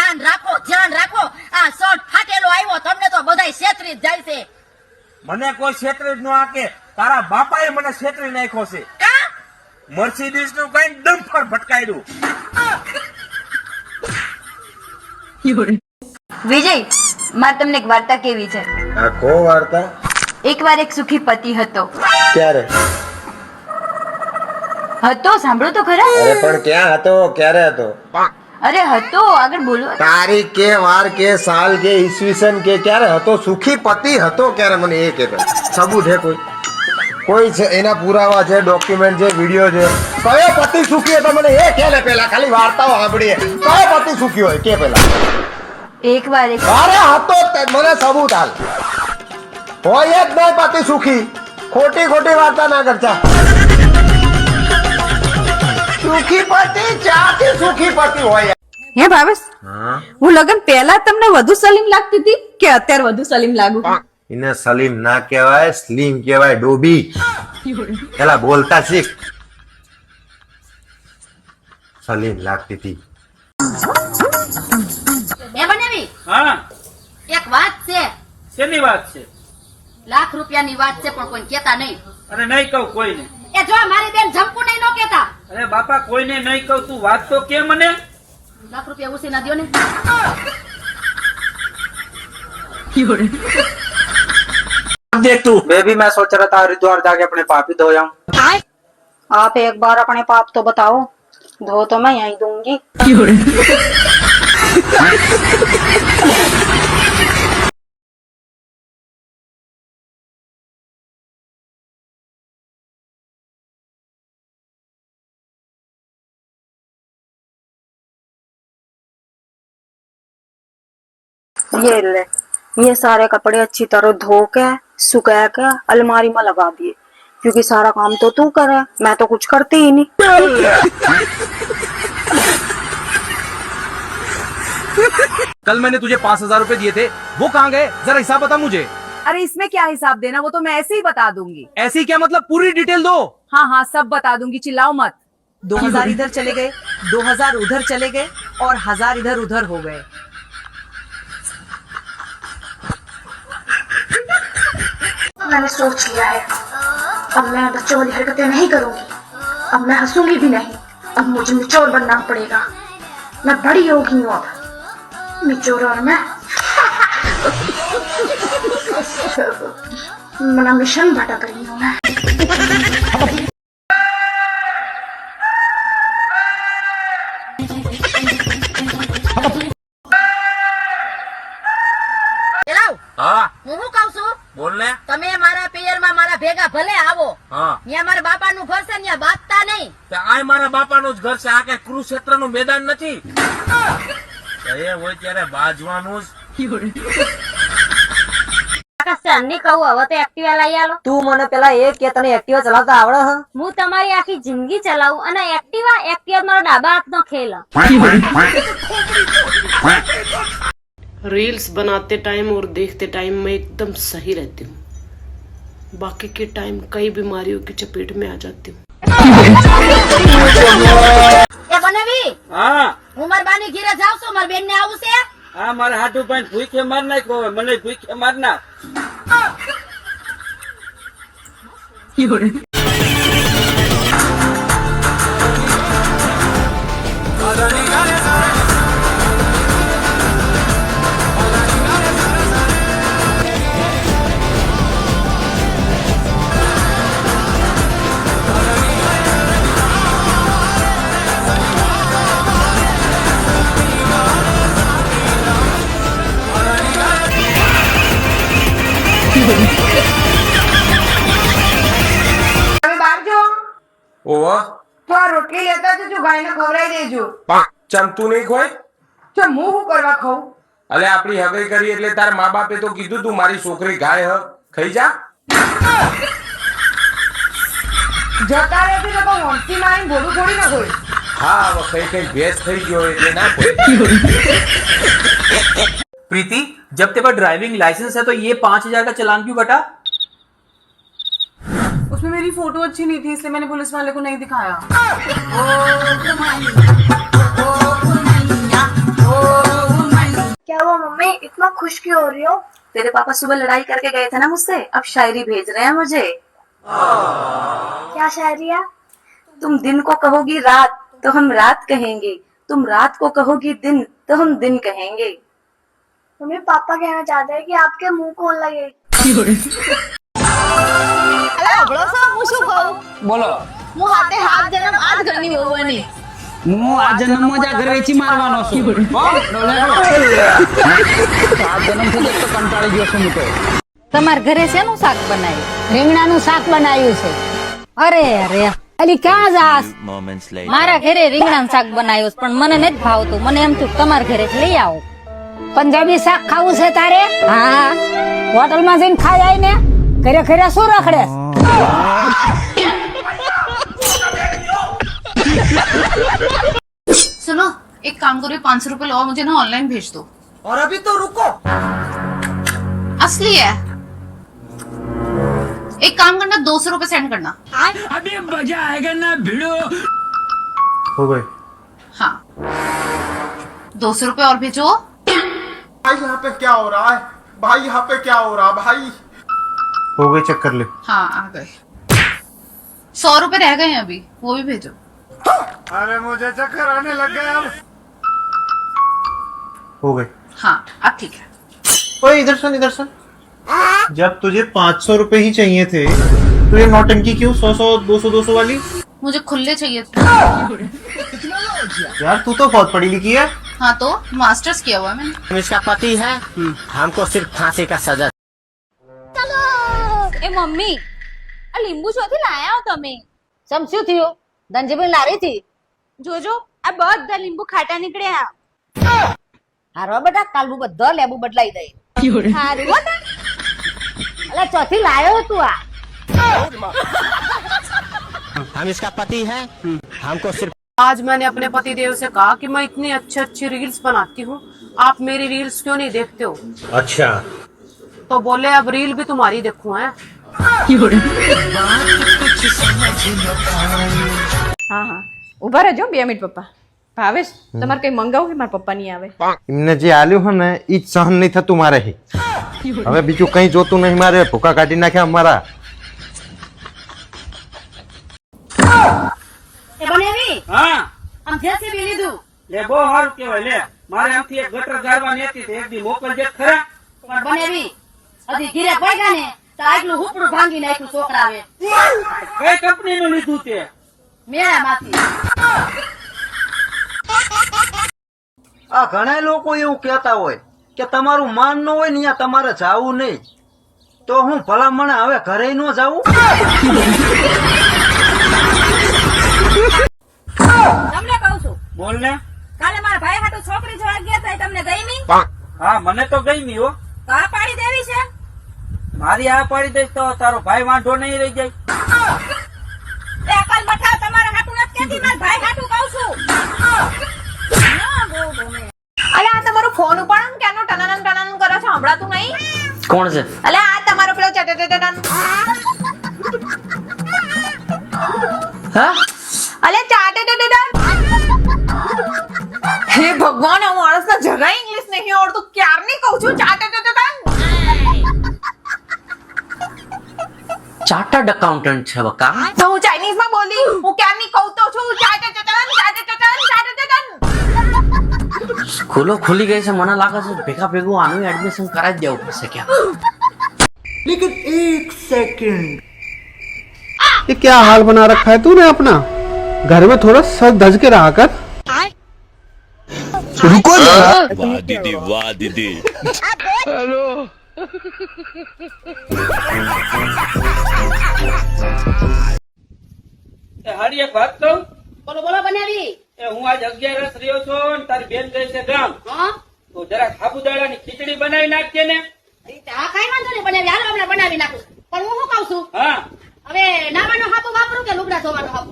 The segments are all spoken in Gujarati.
ધ્યાન રાખો આ શર્ટ ફાટેલો આવ્યો તમને તો બધાય છેતરી જ જાય છે મને કોઈ છેતરી જ ન આકે તારા બાપાએ મને છેતરી નાખ્યો છે કા મર્સિડીઝ નું કઈ ડમ્પર ભટકાયું વિજય મારે તમને એક વાર્તા કેવી છે આ કો વાર્તા એકવાર એક સુખી પતિ હતો ક્યારે સાંભળો તો ખરા અરે પણ ક્યાં હતો ક્યારે હતો અરે હતો આગળ બોલો તારીખ કે વાર કે સાલ કે ઈસવીસન કે ક્યારે હતો સુખી પતિ હતો ક્યારે મને એ કે સબૂત છે કોઈ છે એના પુરાવા છે ડોક્યુમેન્ટ છે વિડિયો છે કયો પતિ સુખી હતો મને એ કે પેલા ખાલી વાર્તાઓ સાંભળીએ કયો પતિ સુખી હોય કે પેલા એકવાર એક અરે હતો મને સબૂત હાલ હોય જ નહીં પતિ સુખી ખોટી ખોટી વાર્તા ના કરતા સુખી પતિ ચાથી સુખી પતિ હોય હે ભાવેશ હું લગન પહેલા તમને વધુ સલીમ લાગતી હતી કે અત્યારે વધુ સલીમ લાગુ એને સલીમ ના કહેવાય સ્લીમ કહેવાય ડોબી પેલા બોલતા શીખ સલીમ લાગતી હતી એ બનેવી હા એક વાત છે શેની વાત છે લાખ રૂપિયાની વાત છે પણ કોઈ કહેતા નહીં અરે નહીં કહું કોઈને એ જો મારી બેન જમકુ નહીં નો કહેતા અરે બાપા કોઈને નહીં કહું તું વાત તો કે મને લાખ રૂપિયા ઉછી ના દો ને देख तू बेबी मैं सोच रहा था हरिद्वार जाके अपने पाप ही धो जाऊं। आप एक बार अपने पाप तो बताओ धो तो मैं यहीं दूंगी ये ले ये सारे कपड़े अच्छी तरह धो के सुखा के अलमारी में लगा दिए क्योंकि सारा काम तो तू करे मैं तो कुछ करती ही नहीं कल मैंने तुझे 5,000 रुपए दिए थे वो कहाँ गए जरा हिसाब बता मुझे। अरे इसमें क्या हिसाब देना वो तो मैं ऐसे ही बता दूंगी ऐसी क्या मतलब पूरी डिटेल दो। हाँ हाँ सब बता दूंगी चिल्लाओ मत 2,000 इधर चले गए 2,000 उधर चले गए और 1,000 इधर उधर हो गए मैंने सोच लिया है अब मैं बच्चों वाली हरकतें नहीं करूंगी अब मैं हंसूंगी भी नहीं अब मुझे मिचोर बनना पड़ेगा मैं बड़ी हो गई हूँ अब मिचोर और मैं मना मिशन भटक रही हूँ मैं હા હું શું કહું છું બોલ ને તમે મારા પિયરમાં મારા ભેગા ભલે આવો હા ત્યાં મારા બાપાનું ઘર છે ત્યાં બાંધતા નહીં તે આ મારા બાપાનું જ ઘર છે આ કઈ કુરુક્ષેત્રનું મેદાન નથી એ હોય ત્યારે બાજવાનું જ સરની કહું હવે તો એક્ટિવા લઈ આલો તું મને પેલા એ કે તને એક્ટિવા ચલાવતા આવડે હ હું તમારી આખી જિંદગી ચલાવું અને એક્ટિવા મારો ડાબા હાથનો ખેલ रील्स बनाते टाइम और देखते टाइम मैं एकदम सही रहती हूँ बाकी के टाइम कई बीमारियों की चपेट में आ जाती हूँ એ બનેવી હા હું મારા બાની ઘરે જાઉં છું મારા બેન ને આવું છે આ મારા હાટુ પણ ભૂખે માર નાખ્યો હવે મને ભૂખે માર નાખ ઓવા તો આ રોટલી લેતા જજો ગાયને ખવડાવી દેજો ચમતું નહીં કોઈ તો હું શું કરવા ખાઉં અલે આપણી હગઈ કરી એટલે તાર મા બાપે તો કીધું તું મારી છોકરી ગાય હ ખાઈ જા જતા રહેતી તો વંશી મારી બોલું થોડી ના કોઈ હા હવે કઈ કઈ ભેસ થઈ ગયો એટલે ના કોઈ प्रीति जब तेरे पास ड्राइविंग लाइसेंस है तो ये 5,000 का चालान क्यों कटा। उसमें मेरी फोटो अच्छी नहीं थी इसलिए मैंने पुलिस वाले को नहीं दिखाया ओ इतना खुश क्यों हो रही हो? तेरे पापा सुबह लड़ाई करके गए थे ना मुझसे, अब शायरी भेज रहे हैं मुझे। क्या शायरी है? तुम दिन को कहोगी रात तो हम रात कहेंगे, तुम रात को कहोगी दिन तो हम दिन कहेंगे। मम्मी पापा कहना चाहते हैं कि आपके मुंह कौन लगे। बोलो હું હાથે હાથ જન્મ આ જ ઘરની વહુ બની. હું આ જન્મમાં જ આ ઘર વેચી મારવાનો છું આ જન્મથી જ તો કંટાળી ગયો છું હું તો તમારા ઘરે શેનું શાક બનાવ્યું? રીંગણાનું શાક બનાવ્યું છે. અરે અરે અલી ક્યાં જાસ? મારા ઘરે રીંગણાનું શાક બનાવ્યું છે, પણ મને નથી ભાવતું. મને એમ થયું કે તમારા ઘરે લઈ આવો. પંજાબી શાક ખાવું છે તારે? હા, હોટલમાં જઈને ખાઈ આય ને. ઘરે ઘરે શું રખડે? सुनो, एक काम करो, 500 रुपए लो और मुझे ना ऑनलाइन भेज दो। और अभी तो रुको। असली है। एक काम करना, 200 रुपए सेंड करना। अभी मजा आएगा ना भिड़ो हो गए हाँ, 200 रुपए और भेजो। भाई यहाँ पे क्या हो रहा है? भाई यहाँ पे क्या हो रहा है भाई? हो गए, चेक कर ले। हाँ आ गए। 100 रुपए रह गए हैं अभी, वो भी भेजो। अरे मुझे चक्कर आने लग गए अब। हो गए। हाँ अब ठीक है। ओए इधर सुन, इधर सुन। जब तुझे 500 रुपए ही चाहिए थे तो ये नौटंकी क्यों 100 200 वाली? मुझे खुले चाहिए थे। यार तू तो बहुत पढ़ी लिखी है। हाँ तो मास्टर्स किया हुआ है मैंने। हम इसका पति है, हमको सिर्फ फांसी का सजा। એ મમ્મી આ લીંબુ ચોથી લાયા હો તમે? સમ શું થયું? ધનજીબેન લાવી હતી. જોજો આ બધા લીંબુ ખાટા નીકળ્યા. હારો બેટા, કાલનું બધા લેબુ બદલાઈ દે. હારું હો ને. અલા ચોથી લાયો તું આ? हम इसका पति है, हमको सिर्फ। आज मैंने अपने पति देव से कहा कि मैं इतनी अच्छी अच्छी रील्स बनाती हूँ, आप मेरी रील्स क्यों नहीं देखते हो? अच्छा, तो बोले अब रील भी तुम्हारी देखूं है। હા હા, ઉભા રહેજો 2 મિનિટ પપ્પા. ભાવેશ, તમારે કઈ મંગાવું કે મારા પપ્પા નહીં આવે? એમને જે આલ્યું હોય ને ઈ જ સહન નહીં થતું મારે. હવે બીજું કઈ જોતું નહીં મારે. ભૂકા કાઢી નાખ્યા અમારા. એ બનેવી हाँ આમ જેસીબી લીધું. ले बो हारू केवाय ले मारे हमथी एक गटर गारवानी हती ते एक दी मोकलजे खरा પણ બનેવી હજી ઘીરે પડ્યા ને તો આટલું હુપડું ભાંગી નાખ્યું છોકરાએ. કઈ કંપની નું લીધું તે? મેળામાંથી. આ ઘણા લોકો એવું કહેતા હોય કે તમારું માન ન હોય ને ત્યાં તમારે જાવું નહીં, તો હું ભલામણ હવે ઘરે ન જાવું. તમને કહું છું, बोल ने। કાલે મારા ભાઈ હાટુ છોકરી જોવા ગયા હતા, એ તમને ગમી? हाँ मने तो गई नहीं हो। તો આ પાડી દેવી છે? मारी आ पड़ी दईश तो तारो भाई वांढो नहीं रही जाए। એ અકલ બતાવ, તમારા હાટુ નથી કહેતી, મારા ભાઈ હાટુ કહું છું. અલે આ તમારો ફોન ઉપાડો ને, કેનો ટનાનન ટનાનન કરો છો? સંભળાતું નહીં? कौन से? અલે આ તમારો પેલો ચટટટન. हाँ અલે ચાટટટન. હે ભગવાન, હું માણસને જરાય ઇંગ્લિશ નહીં આવડતું. ક્યારની કહું છું ચાટટટન. चार्टर्ड अकाउंटेंट है बका। તો હું ચાઇનીઝ માં બોલી. હું ક્યારની કહું તો છું ચાટટટન ચાટટટન ચાટટટન. स्कूलो खुली गई से मना लागे से भेगा भेगू आनु एडमिशन करा देव पड़से क्या? लेकिन एक सेकंड, ये क्या हाल बना रखा है तूने अपना? घर में थोड़ा सज धज के रहा कर. रुको जरा. वाह दीदी, वाह दीदी. हेलो. हरी एक बात कहूं? બોલો બોલો બનેવી. ए હું आज 11 રહ્યો છો ને તારી બેન ગઈ છે ગામ, હા, તો જરા સાબુદાણાની ખીચડી બનાવી નાખજે ને. આ કઈ વાંધો નહીં બનેવી, હાલો આપણે બનાવી નાખું. પણ હું શું કહું છું, હા હવે નાવાનો હાપુ વાપરું કે લુગડા ધોવાનો હાપુ?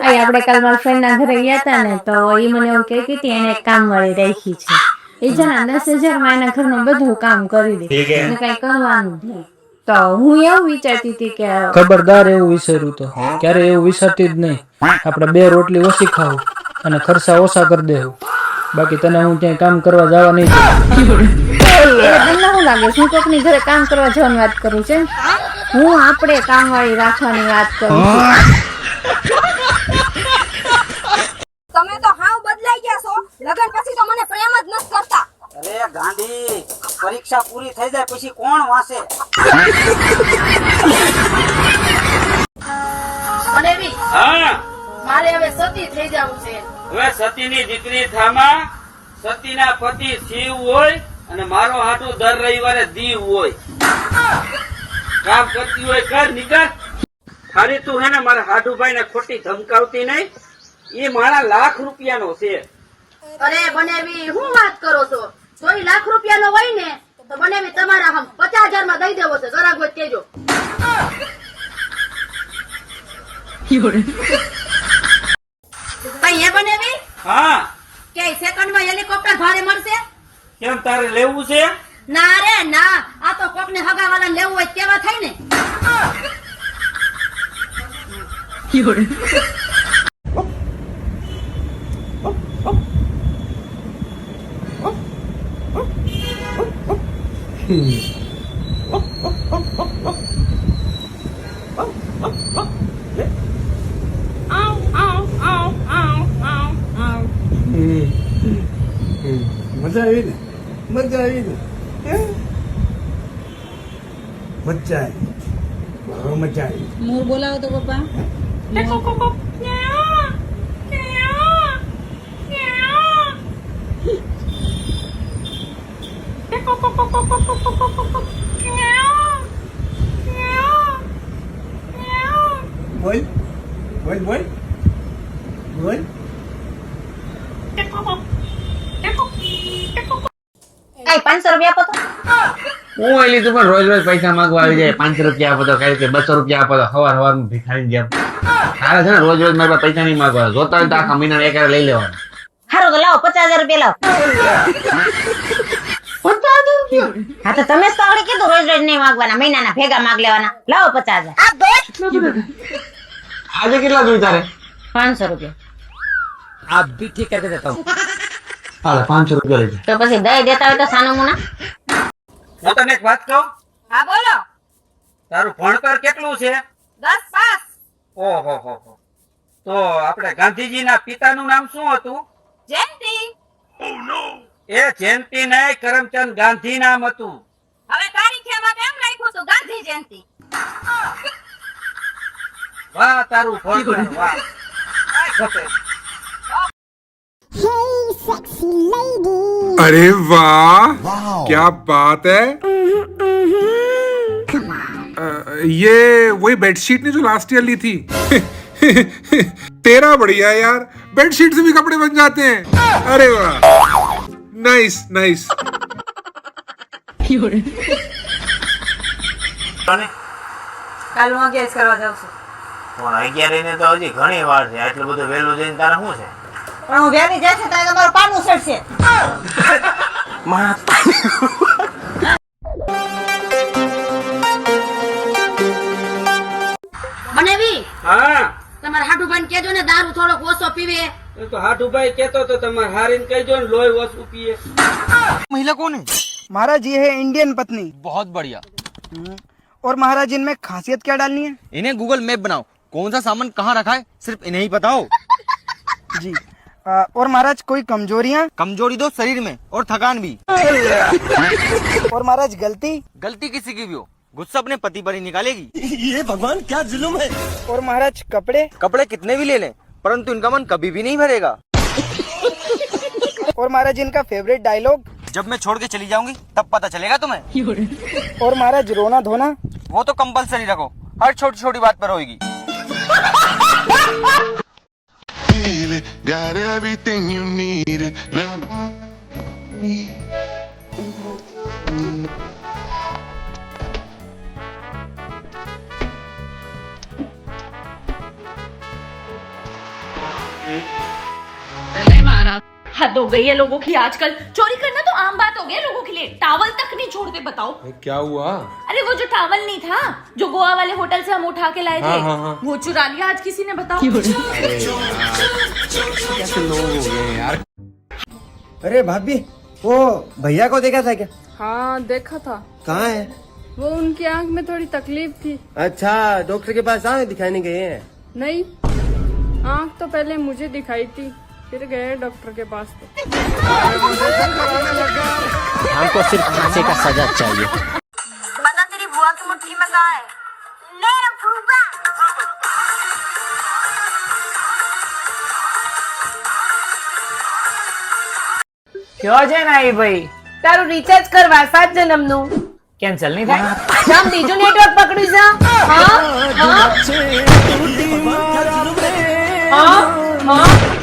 આપણે કાલ મારા ફ્રેન્ડ ના ઘરે ગયા હતા ને, તો એ મને એવું કહેતી હતી એને એક કામ વાળી રાખી છે. એ જણા 10,000 માં એના ઘરનું બધું કામ કરી દે, એને કઈ કરવાનું જ નહીં. તો હું એવું વિચારતી હતી કે ખબરદાર એવું વિચાર્યું તો ક્યારે એવું વિચારતી જ નહીં. આપણે 2 રોટલી ઓછી ખાવું અને ખર્ચા ઓછા કરી દે. બાકી તને હું ક્યાંય કામ કરવા જવા નહીં દઉં. તમને શું લાગે છું કોકની ઘરે કામ કરવા જવાની વાત કરું છે? હું આપણે કામવાળી રાખવાની વાત કરું છું. તમે તો હાવ બદલાઈ ગયા છો. લગન પછી તો મને પ્રેમ જ નથી કરતા. અરે ગાંડી, પરીક્ષા પૂરી થઈ જાય પછી કોણ વાંચે? અને બી હા મારે હવે સતી થઈ જવું છે. હવે સતીની દીકરી થામા, સતીના પતિ શિવ હોય અને મારો હાટુ દર રવિવારે દીવ હોય. કામ કરતી હોય કર નીકળ. ખાલી તું હે ને મારા હાડુભાઈ ને ખોટી ધમકાવતી નહીં. એ મારા લાખ રૂપિયાનો છે. અરે બનેવી હું વાત કરો છો? જો ઈ લાખ રૂપિયાનો હોય ને તો બનેવી તમારા હમ 50,000 માં દઈ દેવો છે. જરા ગોત કેજો. કઈ હે બનેવી હા કે સેકન્ડ માં હેલિકોપ્ટર ભાડે મળશે? કેમ તારે લેવું છે? ના રે ના, આ તો કોક ને હગાવાલા લેવું હોય કેવા થાય ને. મજા આવી ને? મજા આવી ને? મજા આવી. બહુ મજા આવી. મોર બોલાવો તો પપ્પા. બોલ બોલ બોલ બોલ. કઈ 500 રૂપિયા આપો તો. હું એ લીધું પણ રોજ રોજ પૈસા માંગવા આવી જાય. 500 રૂપિયા આપો તો કઈ કે 200 રૂપિયા આપો તો સવાર સવાર ભિખારી જેમ. તારે છે ને રોજ રોજ મારા પૈસા નહીં માંગવા. જોતા હોય તો આખા મહિના એક લઈ લેવાના. હારું તો લાવો 50,000 રૂપિયા લાવો. હા તો તમે જ તો આવડે કીધું રોજ રોજ નહીં માંગવાના, મહિનાના ભેગા માંગ લેવાના. લાવો 50,000. આજે કેટલા જોઈ તારે? 500 રૂપિયા. આપ ભી ઠીક કરી દેતા હું. હાલે 500 રૂપિયા લઈ તો પછી દઈ દેતા હોય તો સાનું મુના. હું તને એક વાત કહું. હા બોલો. તારું ભણતર કેટલું છે? 10 પાસ. ઓહો હો હો. તો આપણે ગાંધીજીના પિતાનું નામ શું હતું? જયંતી. એ જયંતી નહીં, કરમચંદ ગાંધી નામ હતું. હવે તારીખેમાં કેમ લખ્યું તું ગાંધી જયંતી? વાહ તારું ભણતર વાહ. કાંઈ ખોટે. अरे वाह क्या बात है. ये वही बेडशीट ने जो लास्ट ईयर ली थी. तेरा बढ़िया यार, बेडशीट से भी कपड़े बन जाते हैं. अरे वाह, नाइस नाइस. કાલ હું ગેસ કરવા જાઉં છું. પણ 11 ને તો હજી ઘણી વાર છે. આટલું બધું વહેલું જઈને તારે શું છે? પણ હું વેલી જાય છે ત્યારે તમારું પાનું સડશે. બનેવી હા તમારા હાડુભાઈ ને કેજો ને દારૂ થોડોક ઓછો પીવે. એ તો હાડુભાઈ કેતો તો તમારે હારીને કહેજો ને લોહી ઓછું પીએ. महिला कौन है? महाराज ये है इंडियन पत्नी. बहुत बढ़िया. और महाराज इनमें खासियत क्या डालनी है? इन्हें गूगल मैप बनाओ. कौन सा सामान कहाँ रखा है सिर्फ इन्हें ही पता हो. जी. और महाराज कोई कमजोरियाँ? कमजोरी दो शरीर में और थकान भी. और महाराज गलती? गलती किसी की भी हो, गुस्सा अपने पति पर ही निकालेगी. ये भगवान क्या जुल्म है. और महाराज कपड़े? कपड़े कितने भी ले लें परंतु इनका मन कभी भी नहीं भरेगा. और महाराज इनका फेवरेट डायलॉग? जब मैं छोड़ के चली जाऊंगी तब पता चलेगा तुम्हें. और महाराज रोना धोना? वो तो कंपलसरी रखो, हर छोटी छोटी बात पर होगी. Got everything you need. हद हो गई है लोगों की आजकल। चोरी करना तो आम बात हो गया लोगों के लिए, टावल तक नहीं छोड़ते। बताओ क्या हुआ? अरे वो जो टावल नहीं था जो गोवा वाले होटल से हम उठा के लाए थे, हाँ। वो चुरा लिया आज किसी ने। बताओ कैसे लोग हो गए यार। अरे भाभी, वो भैया को देखा था क्या? हाँ देखा था। कहाँ है? वो उनकी आंख में थोड़ी तकलीफ थी। अच्छा, डॉक्टर के पास आए दिखाने गए हैं? नहीं, आंख तो पहले मुझे दिखाई थी, फिर गए डॉक्टर के पास। हमको सिर्फ फांसी का सजा चाहिए। पता तेरी बुआ की मुट्ठी में कहाँ है? मेरा फूफा। क्यों जे नहीं भाई? તારું રિચાર્જ કરવા 7 જન્મનું કેન્સલ નહીં થાય? નામ બીજું નેટવર્ક પકડ્યું છે? હા હા હા હા